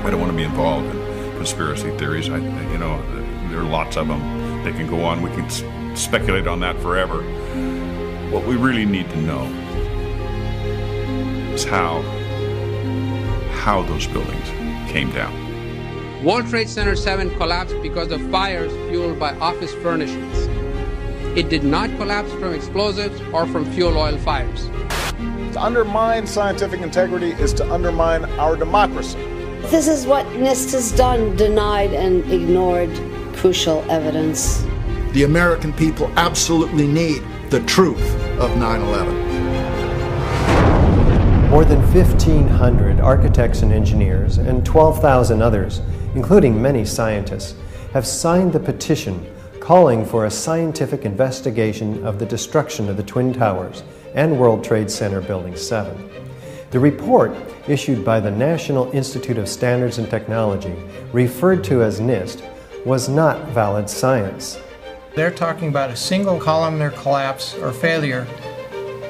don't want to be involved in conspiracy theories. There are lots of them. They can go on. We can speculate on that forever. What we really need to know is how those buildings came down. World Trade Center 7 collapsed because of fires fueled by office furnishings. It did not collapse from explosives or from fuel oil fires. To undermine scientific integrity is to undermine our democracy. This is what NIST has done, denied and ignored crucial evidence. The American people absolutely need the truth of 9/11. More than 1,500 architects and engineers and 12,000 others, including many scientists, have signed the petition calling for a scientific investigation of the destruction of the Twin Towers and World Trade Center Building 7. The report, issued by the National Institute of Standards and Technology, referred to as NIST, was not valid science. They're talking about a single columnar collapse or failure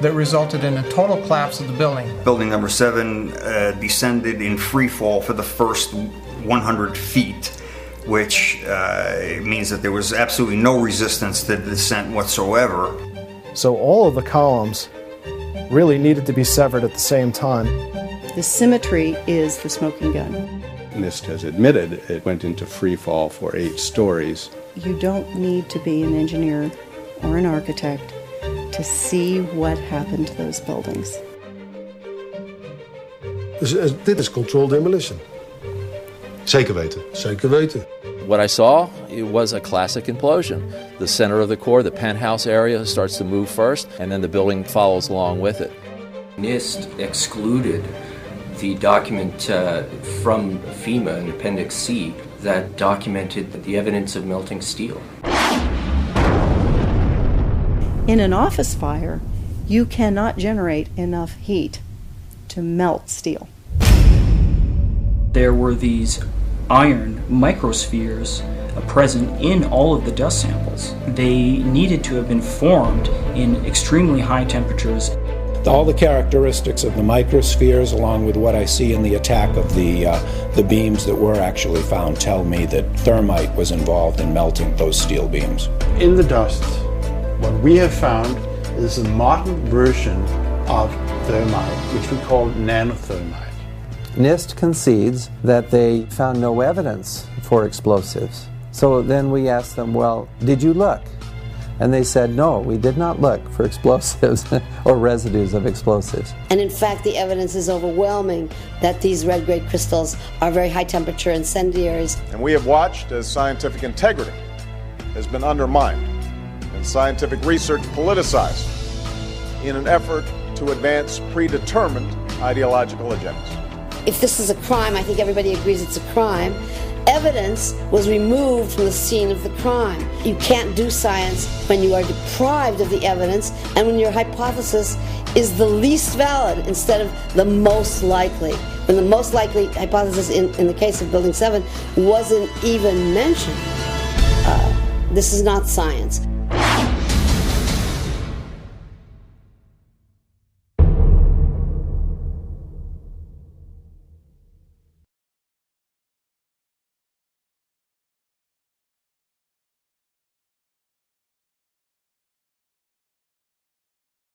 that resulted in a total collapse of the building. Building number 7 descended in free fall for the first 100 feet, which means that there was absolutely no resistance to the descent whatsoever. So all of the columns really needed to be severed at the same time. The symmetry is the smoking gun. NIST has admitted it went into free fall for 8 stories. You don't need to be an engineer or an architect to see what happened to those buildings. Dus dit is controlled demolition. Zeker weten. Zeker weten. What I saw, it was a classic implosion. The center of the core, the penthouse area, starts to move first, and then the building follows along with it. NIST excluded the document from FEMA in Appendix C that documented the evidence of melting steel. In an office fire, you cannot generate enough heat to melt steel. There were these iron microspheres present in all of the dust samples. They needed to have been formed in extremely high temperatures. All the characteristics of the microspheres, along with what I see in the attack of the beams that were actually found, tell me that thermite was involved in melting those steel beams. In the dust, what we have found is a modern version of thermite, which we call nanothermite. NIST concedes that they found no evidence for explosives. So then we asked them, well, did you look? And they said, no, we did not look for explosives or residues of explosives. And in fact, the evidence is overwhelming that these red-grade crystals are very high-temperature incendiaries. And we have watched as scientific integrity has been undermined and scientific research politicized in an effort to advance predetermined ideological agendas. If this is a crime, I think everybody agrees it's a crime. Evidence was removed from the scene of the crime. You can't do science when you are deprived of the evidence and when your hypothesis is the least valid instead of the most likely. When the most likely hypothesis in the case of Building 7 wasn't even mentioned. This is not science.